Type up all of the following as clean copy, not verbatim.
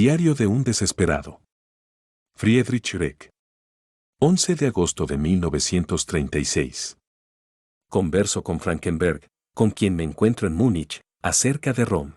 Diario de un desesperado. Friedrich Reck. 11 de agosto de 1936. Converso con Frankenberg, con quien me encuentro en Múnich, acerca de Rom.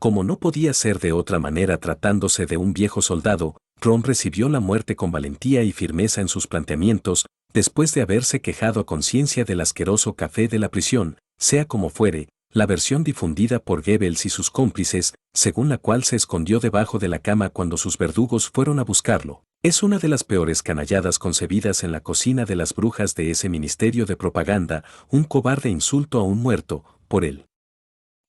Como no podía ser de otra manera tratándose de un viejo soldado, Rom recibió la muerte con valentía y firmeza en sus planteamientos, después de haberse quejado a conciencia del asqueroso café de la prisión, sea como fuere, la versión difundida por Goebbels y sus cómplices, según la cual se escondió debajo de la cama cuando sus verdugos fueron a buscarlo, es una de las peores canalladas concebidas en la cocina de las brujas de ese ministerio de propaganda, un cobarde insulto a un muerto, por él,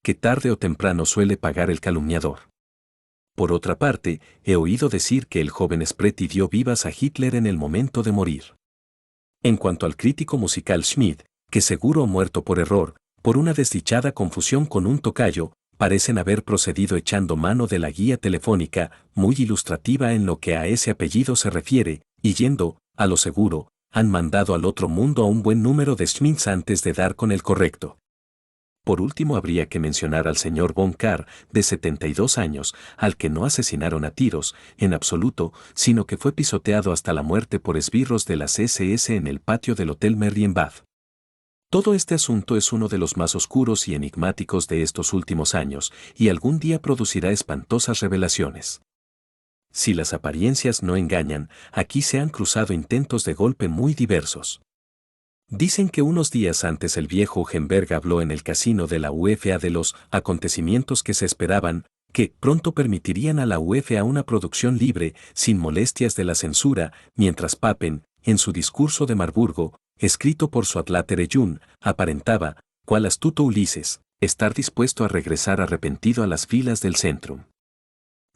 que tarde o temprano suele pagar el calumniador. Por otra parte, he oído decir que el joven Spreti dio vivas a Hitler en el momento de morir. En cuanto al crítico musical Schmidt, que seguro ha muerto por error, por una desdichada confusión con un tocayo, parecen haber procedido echando mano de la guía telefónica, muy ilustrativa en lo que a ese apellido se refiere, y yendo, a lo seguro, han mandado al otro mundo a un buen número de Schmidts antes de dar con el correcto. Por último habría que mencionar al señor von Kahr, de 72 años, al que no asesinaron a tiros, en absoluto, sino que fue pisoteado hasta la muerte por esbirros de las SS en el patio del Hotel Marienbad. Todo este asunto es uno de los más oscuros y enigmáticos de estos últimos años, y algún día producirá espantosas revelaciones. Si las apariencias no engañan, aquí se han cruzado intentos de golpe muy diversos. Dicen que unos días antes el viejo Hugenberg habló en el casino de la UEFA de los acontecimientos que se esperaban, que pronto permitirían a la UEFA una producción libre, sin molestias de la censura, mientras Papen, en su discurso de Marburgo, escrito por su adlátere Jun, aparentaba, cual astuto Ulises, estar dispuesto a regresar arrepentido a las filas del Centrum.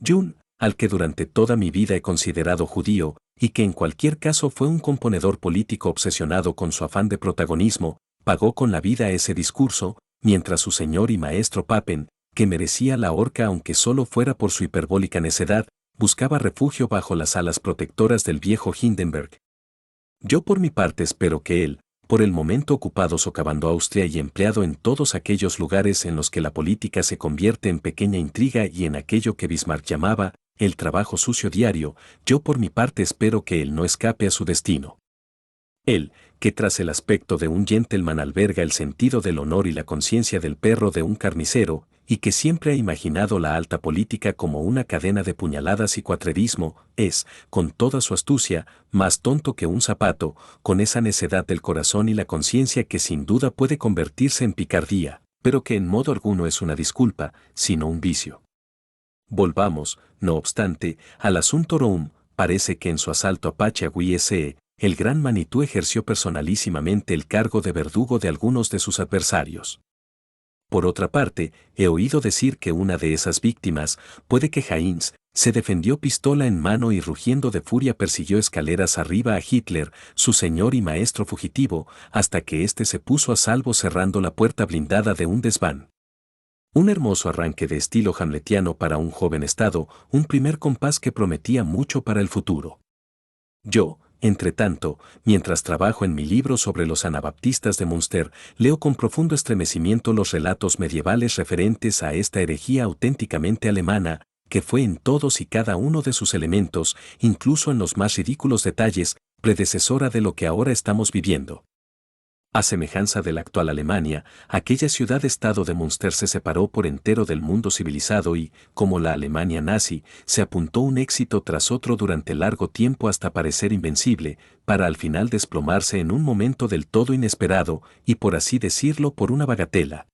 Jun, al que durante toda mi vida he considerado judío, y que en cualquier caso fue un componedor político obsesionado con su afán de protagonismo, pagó con la vida ese discurso, mientras su señor y maestro Papen, que merecía la horca aunque solo fuera por su hiperbólica necedad, buscaba refugio bajo las alas protectoras del viejo Hindenburg. Yo por mi parte espero que él, por el momento ocupado socavando Austria y empleado en todos aquellos lugares en los que la política se convierte en pequeña intriga y en aquello que Bismarck llamaba el trabajo sucio diario, yo por mi parte espero que él no escape a su destino. Él, que tras el aspecto de un gentleman alberga el sentido del honor y la conciencia del perro de un carnicero, y que siempre ha imaginado la alta política como una cadena de puñaladas y cuatrerismo, es, con toda su astucia, más tonto que un zapato, con esa necedad del corazón y la conciencia que sin duda puede convertirse en picardía, pero que en modo alguno es una disculpa, sino un vicio. Volvamos, no obstante, al asunto Rom. Parece que en su asalto a Pachahui el gran Manitou ejerció personalísimamente el cargo de verdugo de algunos de sus adversarios. Por otra parte, he oído decir que una de esas víctimas, puede que Heinz, se defendió pistola en mano y rugiendo de furia persiguió escaleras arriba a Hitler, su señor y maestro fugitivo, hasta que éste se puso a salvo cerrando la puerta blindada de un desván. Un hermoso arranque de estilo hamletiano para un joven estado, un primer compás que prometía mucho para el futuro. Yo, entre tanto, mientras trabajo en mi libro sobre los anabaptistas de Münster, leo con profundo estremecimiento los relatos medievales referentes a esta herejía auténticamente alemana, que fue en todos y cada uno de sus elementos, incluso en los más ridículos detalles, predecesora de lo que ahora estamos viviendo. A semejanza de la actual Alemania, aquella ciudad-estado de Münster se separó por entero del mundo civilizado y, como la Alemania nazi, se apuntó un éxito tras otro durante largo tiempo hasta parecer invencible, para al final desplomarse en un momento del todo inesperado y por así decirlo por una bagatela.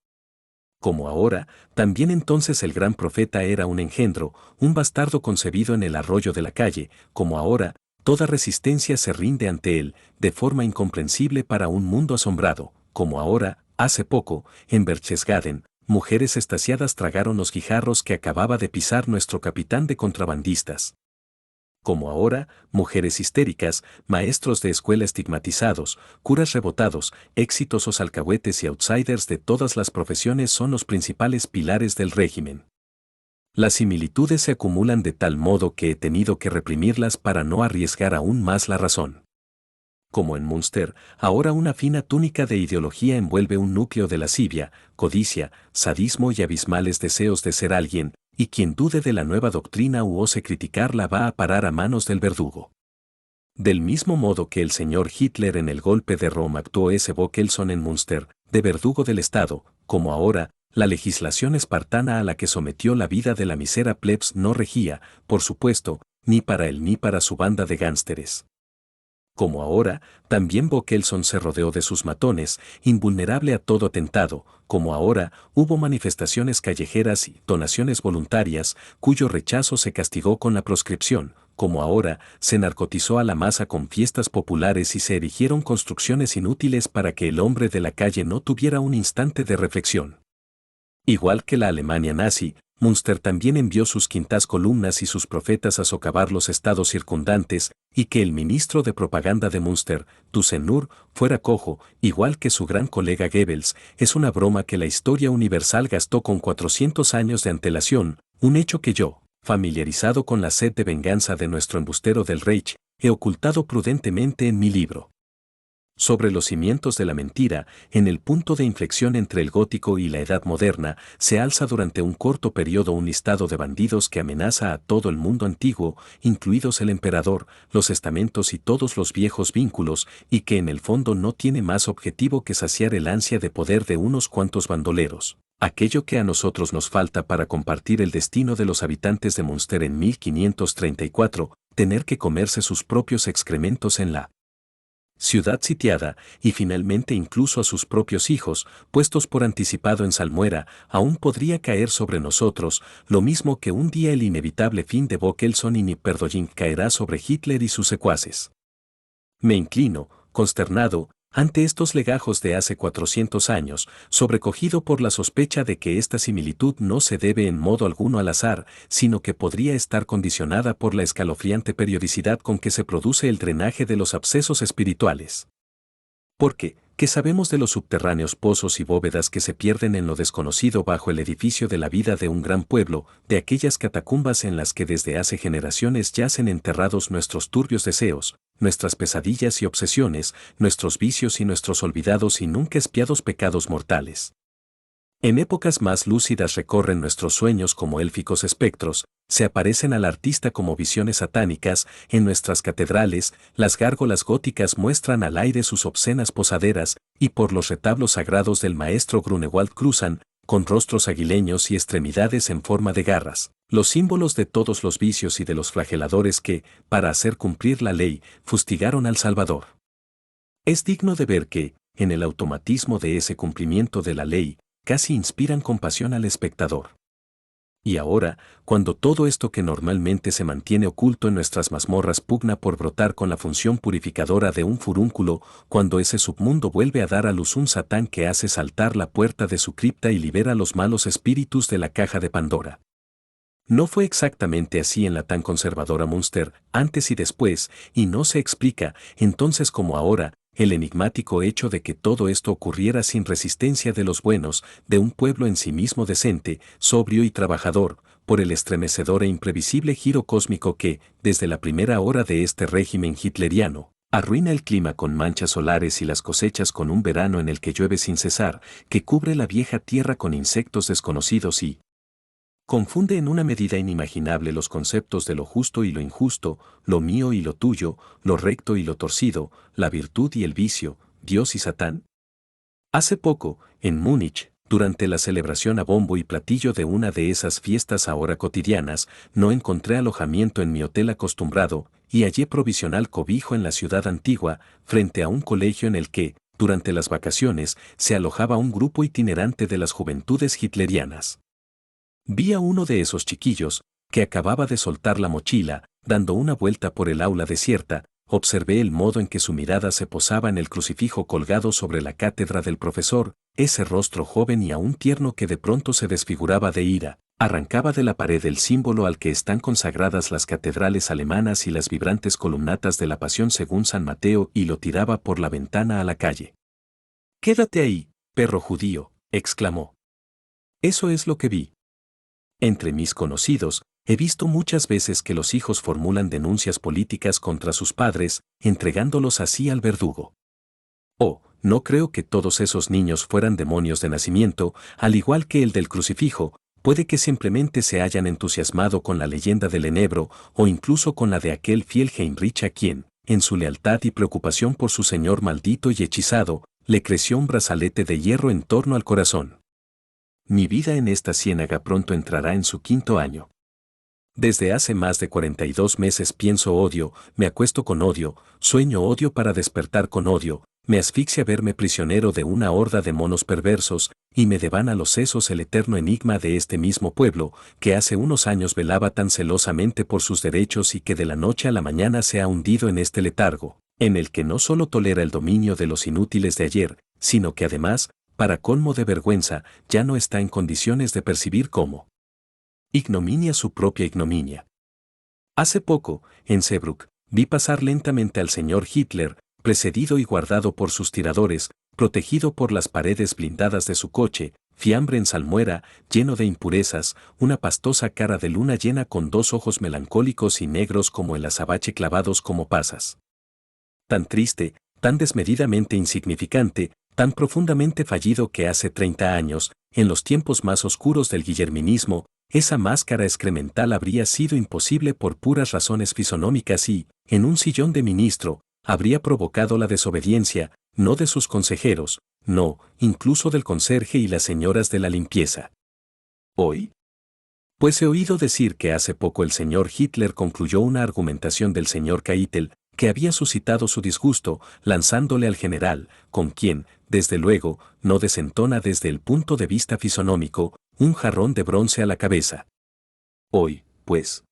Como ahora, también entonces el gran profeta era un engendro, un bastardo concebido en el arroyo de la calle, como ahora, toda resistencia se rinde ante él, de forma incomprensible para un mundo asombrado, como ahora, hace poco, en Berchtesgaden, mujeres extasiadas tragaron los guijarros que acababa de pisar nuestro capitán de contrabandistas. Como ahora, mujeres histéricas, maestros de escuela estigmatizados, curas rebotados, exitosos alcahuetes y outsiders de todas las profesiones son los principales pilares del régimen. Las similitudes se acumulan de tal modo que he tenido que reprimirlas para no arriesgar aún más la razón. Como en Münster, ahora una fina túnica de ideología envuelve un núcleo de lascivia, codicia, sadismo y abismales deseos de ser alguien, y quien dude de la nueva doctrina u ose criticarla va a parar a manos del verdugo. Del mismo modo que el señor Hitler en el golpe de Roma actuó ese Bokelson en Münster, de verdugo del Estado, como ahora, la legislación espartana a la que sometió la vida de la misera plebs no regía, por supuesto, ni para él ni para su banda de gánsteres. Como ahora, también Bokelson se rodeó de sus matones, invulnerable a todo atentado, como ahora, hubo manifestaciones callejeras y donaciones voluntarias, cuyo rechazo se castigó con la proscripción, como ahora, se narcotizó a la masa con fiestas populares y se erigieron construcciones inútiles para que el hombre de la calle no tuviera un instante de reflexión. Igual que la Alemania nazi, Münster también envió sus quintas columnas y sus profetas a socavar los estados circundantes, y que el ministro de propaganda de Münster, Thyssen-Nur, fuera cojo, igual que su gran colega Goebbels, es una broma que la historia universal gastó con 400 años de antelación, un hecho que yo, familiarizado con la sed de venganza de nuestro embustero del Reich, he ocultado prudentemente en mi libro. Sobre los cimientos de la mentira, en el punto de inflexión entre el gótico y la edad moderna, se alza durante un corto periodo un listado de bandidos que amenaza a todo el mundo antiguo, incluidos el emperador, los estamentos y todos los viejos vínculos, y que en el fondo no tiene más objetivo que saciar el ansia de poder de unos cuantos bandoleros. Aquello que a nosotros nos falta para compartir el destino de los habitantes de Münster en 1534, tener que comerse sus propios excrementos en la ciudad sitiada, y finalmente incluso a sus propios hijos, puestos por anticipado en salmuera, aún podría caer sobre nosotros, lo mismo que un día el inevitable fin de Bokelson y Nipperdolling caerá sobre Hitler y sus secuaces. Me inclino, consternado, ante estos legajos de hace 400 años, sobrecogido por la sospecha de que esta similitud no se debe en modo alguno al azar, sino que podría estar condicionada por la escalofriante periodicidad con que se produce el drenaje de los abscesos espirituales. Porque, ¿qué sabemos de los subterráneos pozos y bóvedas que se pierden en lo desconocido bajo el edificio de la vida de un gran pueblo, de aquellas catacumbas en las que desde hace generaciones yacen enterrados nuestros turbios deseos, nuestras pesadillas y obsesiones, nuestros vicios y nuestros olvidados y nunca espiados pecados mortales? En épocas más lúcidas recorren nuestros sueños como élficos espectros, se aparecen al artista como visiones satánicas, en nuestras catedrales, las gárgolas góticas muestran al aire sus obscenas posaderas, y por los retablos sagrados del maestro Grunewald cruzan, con rostros aguileños y extremidades en forma de garras, los símbolos de todos los vicios y de los flageladores que, para hacer cumplir la ley, fustigaron al Salvador. Es digno de ver que, en el automatismo de ese cumplimiento de la ley, casi inspiran compasión al espectador. Y ahora, cuando todo esto que normalmente se mantiene oculto en nuestras mazmorras pugna por brotar con la función purificadora de un furúnculo, cuando ese submundo vuelve a dar a luz un Satán que hace saltar la puerta de su cripta y libera los malos espíritus de la caja de Pandora. No fue exactamente así en la tan conservadora Münster, antes y después, y no se explica, entonces como ahora, el enigmático hecho de que todo esto ocurriera sin resistencia de los buenos, de un pueblo en sí mismo decente, sobrio y trabajador, por el estremecedor e imprevisible giro cósmico que, desde la primera hora de este régimen hitleriano, arruina el clima con manchas solares y las cosechas con un verano en el que llueve sin cesar, que cubre la vieja tierra con insectos desconocidos y confunde en una medida inimaginable los conceptos de lo justo y lo injusto, lo mío y lo tuyo, lo recto y lo torcido, la virtud y el vicio, Dios y Satán. Hace poco, en Múnich, durante la celebración a bombo y platillo de una de esas fiestas ahora cotidianas, no encontré alojamiento en mi hotel acostumbrado, y hallé provisional cobijo en la ciudad antigua, frente a un colegio en el que, durante las vacaciones, se alojaba un grupo itinerante de las juventudes hitlerianas. Vi a uno de esos chiquillos, que acababa de soltar la mochila, dando una vuelta por el aula desierta, observé el modo en que su mirada se posaba en el crucifijo colgado sobre la cátedra del profesor, ese rostro joven y aún tierno que de pronto se desfiguraba de ira, arrancaba de la pared el símbolo al que están consagradas las catedrales alemanas y las vibrantes columnatas de la Pasión según San Mateo y lo tiraba por la ventana a la calle. «Quédate ahí, perro judío», exclamó. Eso es lo que vi. Entre mis conocidos, he visto muchas veces que los hijos formulan denuncias políticas contra sus padres, entregándolos así al verdugo. Oh, no creo que todos esos niños fueran demonios de nacimiento, al igual que el del crucifijo, Puede que simplemente se hayan entusiasmado con la leyenda del enebro o incluso con la de aquel fiel Heinrich a quien, en su lealtad y preocupación por su señor maldito y hechizado, le creció un brazalete de hierro en torno al corazón. Mi vida en esta ciénaga pronto entrará en su 5.º año. Desde hace más de 42 meses pienso odio, me acuesto con odio, sueño odio para despertar con odio, me asfixia verme prisionero de una horda de monos perversos, y me devana los sesos el eterno enigma de este mismo pueblo, que hace unos años velaba tan celosamente por sus derechos y que de la noche a la mañana se ha hundido en este letargo, en el que no solo tolera el dominio de los inútiles de ayer, sino que además, para colmo de vergüenza, ya no está en condiciones de percibir cómo ignominia su propia ignominia. Hace poco, en Seebrugg, vi pasar lentamente al señor Hitler, precedido y guardado por sus tiradores, protegido por las paredes blindadas de su coche, fiambre en salmuera, lleno de impurezas, una pastosa cara de luna llena con 2 ojos melancólicos y negros como el azabache clavados como pasas. Tan triste, tan desmedidamente insignificante, tan profundamente fallido que hace 30 años, en los tiempos más oscuros del guillerminismo, esa máscara excremental habría sido imposible por puras razones fisonómicas y, en un sillón de ministro, habría provocado la desobediencia, no de sus consejeros, no, incluso del conserje y las señoras de la limpieza. ¿Hoy? Pues he oído decir que hace poco el señor Hitler concluyó una argumentación del señor Keitel, que había suscitado su disgusto, lanzándole al general, con quien, desde luego, no desentona desde el punto de vista fisonómico, un jarrón de bronce a la cabeza. Hoy, pues,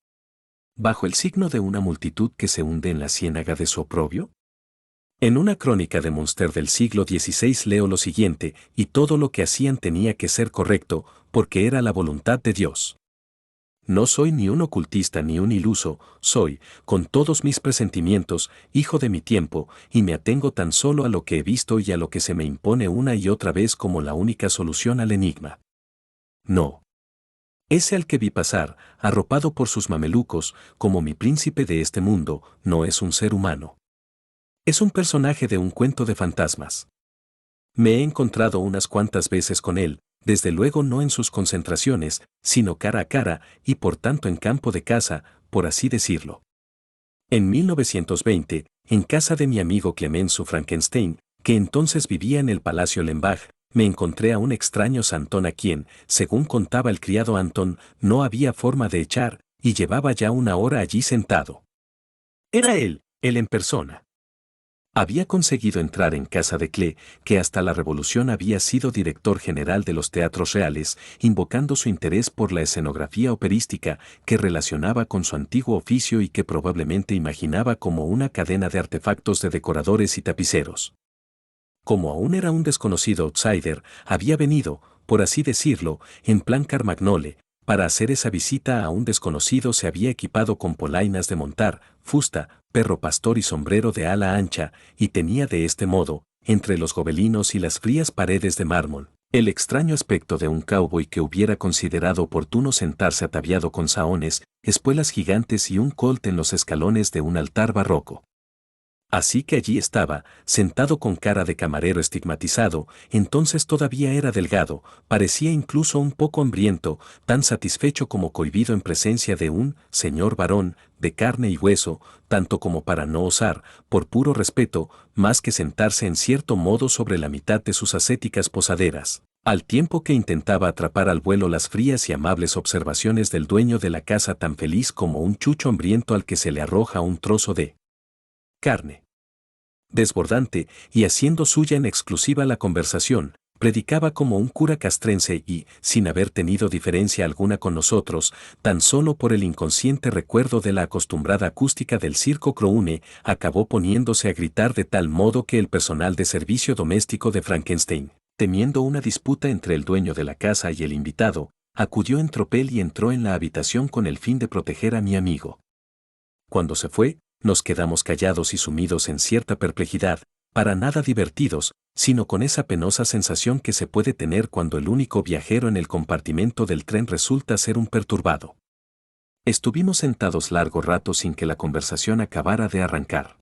bajo el signo de una multitud que se hunde en la ciénaga de su oprobio. En una crónica de Münster del siglo XVI leo lo siguiente, y todo lo que hacían tenía que ser correcto, porque era la voluntad de Dios. No soy ni un ocultista ni un iluso, soy, con todos mis presentimientos, hijo de mi tiempo, y me atengo tan solo a lo que he visto y a lo que se me impone una y otra vez como la única solución al enigma. No. Ese al que vi pasar, arropado por sus mamelucos, como mi príncipe de este mundo, no es un ser humano. Es un personaje de un cuento de fantasmas. Me he encontrado unas cuantas veces con él, desde luego no en sus concentraciones, sino cara a cara, y por tanto en campo de caza, por así decirlo. En 1920, en casa de mi amigo Clemenceau Frankenstein, que entonces vivía en el Palacio Lembach, me encontré a un extraño santón a quien, según contaba el criado Anton, no había forma de echar, y llevaba ya una hora allí sentado. Era él en persona. Había conseguido entrar en casa de Klee, que hasta la Revolución había sido director general de los teatros reales, invocando su interés por la escenografía operística que relacionaba con su antiguo oficio y que probablemente imaginaba como una cadena de artefactos de decoradores y tapiceros. Como aún era un desconocido outsider, había venido, por así decirlo, en plan Carmagnole. Para hacer esa visita a un desconocido se había equipado con polainas de montar, fusta, perro pastor y sombrero de ala ancha, y tenía de este modo, entre los gobelinos y las frías paredes de mármol, el extraño aspecto de un cowboy que hubiera considerado oportuno sentarse ataviado con saones, espuelas gigantes y un colt en los escalones de un altar barroco. Así que allí estaba, sentado con cara de camarero estigmatizado, entonces todavía era delgado, parecía incluso un poco hambriento, tan satisfecho como cohibido en presencia de un señor varón, de carne y hueso, tanto como para no osar, por puro respeto, más que sentarse en cierto modo sobre la mitad de sus ascéticas posaderas, al tiempo que intentaba atrapar al vuelo las frías y amables observaciones del dueño de la casa tan feliz como un chucho hambriento al que se le arroja un trozo de carne. Desbordante, y haciendo suya en exclusiva la conversación, predicaba como un cura castrense y, sin haber tenido diferencia alguna con nosotros, tan solo por el inconsciente recuerdo de la acostumbrada acústica del circo Croune, acabó poniéndose a gritar de tal modo que el personal de servicio doméstico de Frankenstein, temiendo una disputa entre el dueño de la casa y el invitado, acudió en tropel y entró en la habitación con el fin de proteger a mi amigo. Cuando se fue, nos quedamos callados y sumidos en cierta perplejidad, para nada divertidos, sino con esa penosa sensación que se puede tener cuando el único viajero en el compartimento del tren resulta ser un perturbado. Estuvimos sentados largo rato sin que la conversación acabara de arrancar.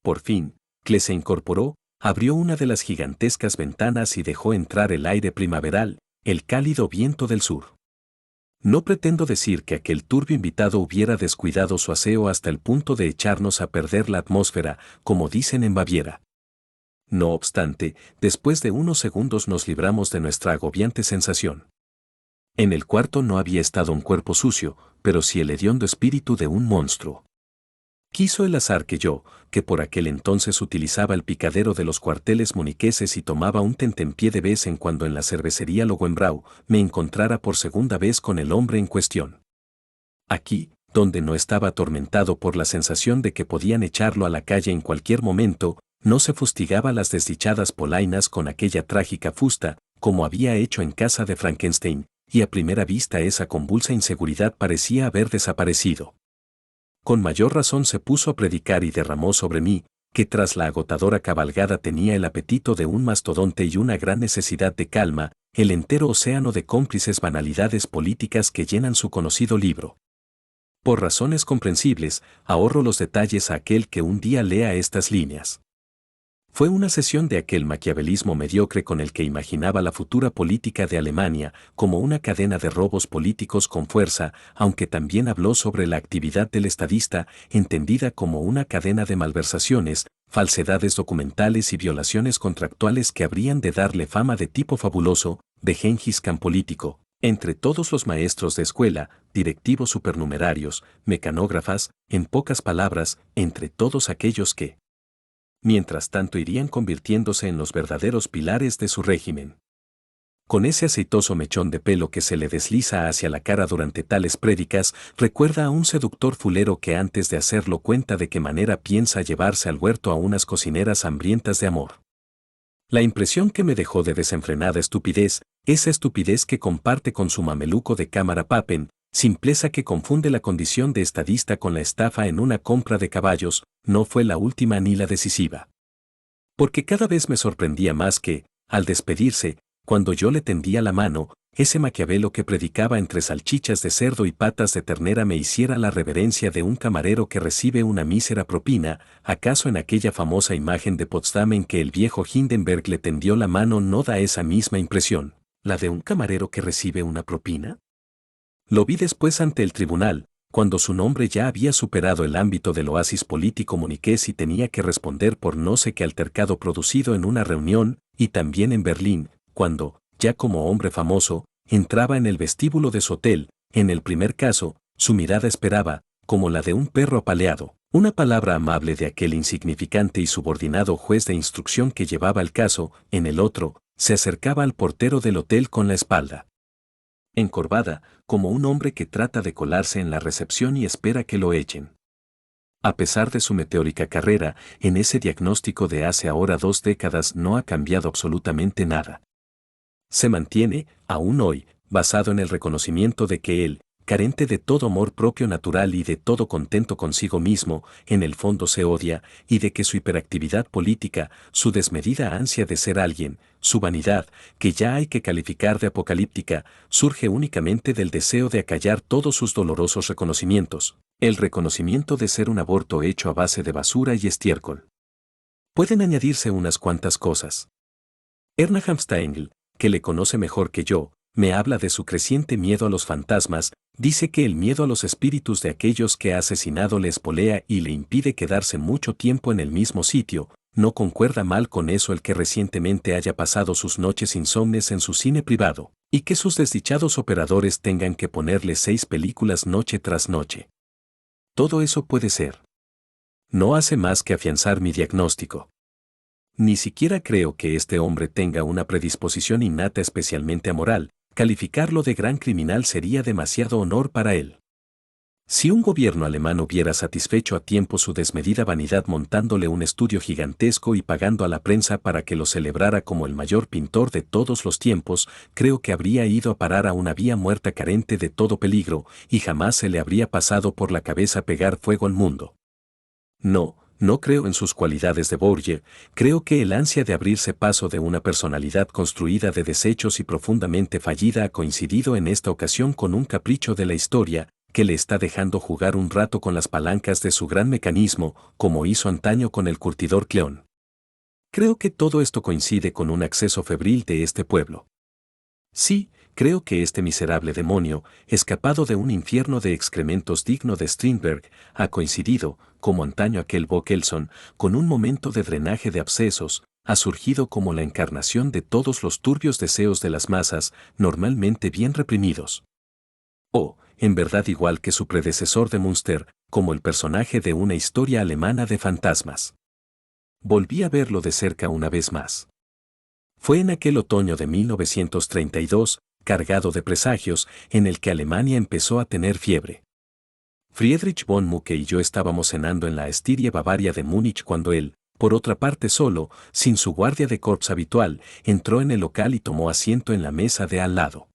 Por fin, Klee se incorporó, abrió una de las gigantescas ventanas y dejó entrar el aire primaveral, el cálido viento del sur. No pretendo decir que aquel turbio invitado hubiera descuidado su aseo hasta el punto de echarnos a perder la atmósfera, como dicen en Baviera. No obstante, después de unos segundos nos libramos de nuestra agobiante sensación. En el cuarto no había estado un cuerpo sucio, pero sí el hediondo espíritu de un monstruo. Quiso el azar que yo, que por aquel entonces utilizaba el picadero de los cuarteles muniqueses y tomaba un tentempié de vez en cuando en la cervecería Lowenbrau, me encontrara por segunda vez con el hombre en cuestión. Aquí, donde no estaba atormentado por la sensación de que podían echarlo a la calle en cualquier momento, no se fustigaba las desdichadas polainas con aquella trágica fusta, como había hecho en casa de Frankenstein, y a primera vista esa convulsa inseguridad parecía haber desaparecido. Con mayor razón se puso a predicar y derramó sobre mí, que tras la agotadora cabalgada tenía el apetito de un mastodonte y una gran necesidad de calma, el entero océano de cómplices banalidades políticas que llenan su conocido libro. Por razones comprensibles, ahorro los detalles a aquel que un día lea estas líneas. Fue una sesión de aquel maquiavelismo mediocre con el que imaginaba la futura política de Alemania, como una cadena de robos políticos con fuerza, aunque también habló sobre la actividad del estadista, entendida como una cadena de malversaciones, falsedades documentales y violaciones contractuales que habrían de darle fama de tipo fabuloso, de Gengis Khan político, entre todos los maestros de escuela, directivos supernumerarios, mecanógrafas, en pocas palabras, entre todos aquellos que, mientras tanto irían convirtiéndose en los verdaderos pilares de su régimen. Con ese aceitoso mechón de pelo que se le desliza hacia la cara durante tales prédicas, recuerda a un seductor fulero que antes de hacerlo cuenta de qué manera piensa llevarse al huerto a unas cocineras hambrientas de amor. La impresión que me dejó de desenfrenada estupidez, esa estupidez que comparte con su mameluco de cámara Papen, simpleza que confunde la condición de estadista con la estafa en una compra de caballos, no fue la última ni la decisiva. Porque cada vez me sorprendía más que, al despedirse, cuando yo le tendía la mano, ese Maquiavelo que predicaba entre salchichas de cerdo y patas de ternera me hiciera la reverencia de un camarero que recibe una mísera propina, ¿acaso en aquella famosa imagen de Potsdam en que el viejo Hindenburg le tendió la mano no da esa misma impresión, la de un camarero que recibe una propina? Lo vi después ante el tribunal, cuando su nombre ya había superado el ámbito del oasis político muniqués y tenía que responder por no sé qué altercado producido en una reunión, y también en Berlín, cuando, ya como hombre famoso, entraba en el vestíbulo de su hotel. En el primer caso, su mirada esperaba, como la de un perro apaleado, una palabra amable de aquel insignificante y subordinado juez de instrucción que llevaba el caso. En el otro, se acercaba al portero del hotel con la espalda encorvada, como un hombre que trata de colarse en la recepción y espera que lo echen. A pesar de su meteórica carrera, en ese diagnóstico de hace ahora 2 décadas no ha cambiado absolutamente nada. Se mantiene, aún hoy, basado en el reconocimiento de que él, carente de todo amor propio natural y de todo contento consigo mismo, en el fondo se odia, y de que su hiperactividad política, su desmedida ansia de ser alguien, su vanidad, que ya hay que calificar de apocalíptica, surge únicamente del deseo de acallar todos sus dolorosos reconocimientos, el reconocimiento de ser un aborto hecho a base de basura y estiércol. Pueden añadirse unas cuantas cosas. Ernhard Stengel, que le conoce mejor que yo, me habla de su creciente miedo a los fantasmas, dice que el miedo a los espíritus de aquellos que ha asesinado le espolea y le impide quedarse mucho tiempo en el mismo sitio, no concuerda mal con eso el que recientemente haya pasado sus noches insomnes en su cine privado, y que sus desdichados operadores tengan que ponerle 6 películas noche tras noche. Todo eso puede ser. No hace más que afianzar mi diagnóstico. Ni siquiera creo que este hombre tenga una predisposición innata especialmente amoral. Calificarlo de gran criminal sería demasiado honor para él. Si un gobierno alemán hubiera satisfecho a tiempo su desmedida vanidad montándole un estudio gigantesco y pagando a la prensa para que lo celebrara como el mayor pintor de todos los tiempos, creo que habría ido a parar a una vía muerta carente de todo peligro, y jamás se le habría pasado por la cabeza pegar fuego al mundo. No creo en sus cualidades de Borgia, creo que el ansia de abrirse paso de una personalidad construida de desechos y profundamente fallida ha coincidido en esta ocasión con un capricho de la historia, que le está dejando jugar un rato con las palancas de su gran mecanismo, como hizo antaño con el curtidor Cleón. Creo que todo esto coincide con un acceso febril de este pueblo. Sí, Creo que este miserable demonio, escapado de un infierno de excrementos digno de Strindberg, ha coincidido, como antaño aquel Bo Kelson, con un momento de drenaje de abscesos, ha surgido como la encarnación de todos los turbios deseos de las masas, normalmente bien reprimidos. O, en verdad igual que su predecesor de Münster, como el personaje de una historia alemana de fantasmas. Volví a verlo de cerca una vez más. Fue en aquel otoño de 1932, cargado de presagios, en el que Alemania empezó a tener fiebre. Friedrich von Mucke y yo estábamos cenando en la Estirie Bavaria de Múnich cuando él, por otra parte solo, sin su guardia de corps habitual, entró en el local y tomó asiento en la mesa de al lado.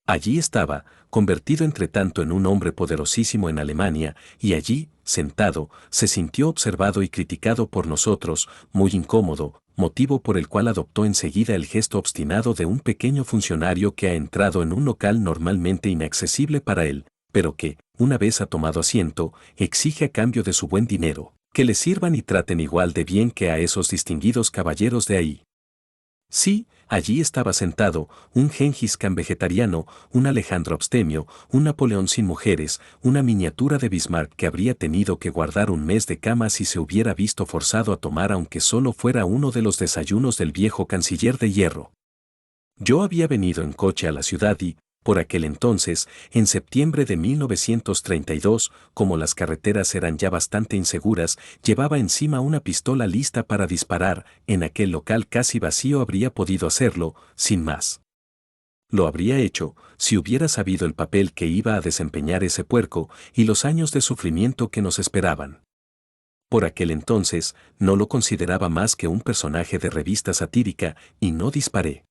Allí estaba, convertido entretanto en un hombre poderosísimo en Alemania, y allí, sentado, se sintió observado y criticado por nosotros, muy incómodo, motivo por el cual adoptó enseguida el gesto obstinado de un pequeño funcionario que ha entrado en un local normalmente inaccesible para él, pero que, una vez ha tomado asiento, exige a cambio de su buen dinero, que le sirvan y traten igual de bien que a esos distinguidos caballeros de ahí. Sí, allí estaba sentado, un Gengis Khan vegetariano, un Alejandro abstemio, un Napoleón sin mujeres, una miniatura de Bismarck que habría tenido que guardar un mes de cama si se hubiera visto forzado a tomar aunque solo fuera uno de los desayunos del viejo canciller de hierro. Yo había venido en coche a la ciudad y, por aquel entonces, en septiembre de 1932, como las carreteras eran ya bastante inseguras, llevaba encima una pistola lista para disparar, en aquel local casi vacío habría podido hacerlo, sin más. Lo habría hecho, si hubiera sabido el papel que iba a desempeñar ese puerco y los años de sufrimiento que nos esperaban. Por aquel entonces, no lo consideraba más que un personaje de revista satírica, y no disparé.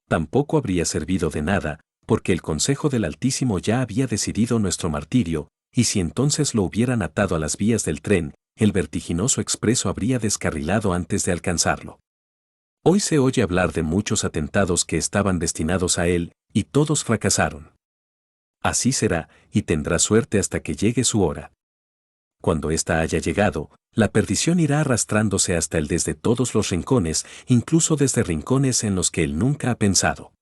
Tampoco habría servido de nada, porque el Consejo del Altísimo ya había decidido nuestro martirio, y si entonces lo hubieran atado a las vías del tren, el vertiginoso expreso habría descarrilado antes de alcanzarlo. Hoy se oye hablar de muchos atentados que estaban destinados a él, y todos fracasaron. Así será, y tendrá suerte hasta que llegue su hora. Cuando ésta haya llegado, la perdición irá arrastrándose hasta él desde todos los rincones, incluso desde rincones en los que él nunca ha pensado.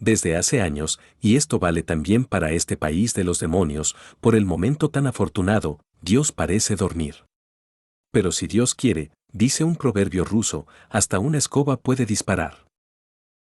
Desde hace años, y esto vale también para este país de los demonios, por el momento tan afortunado, Dios parece dormir. Pero si Dios quiere, dice un proverbio ruso, hasta una escoba puede disparar.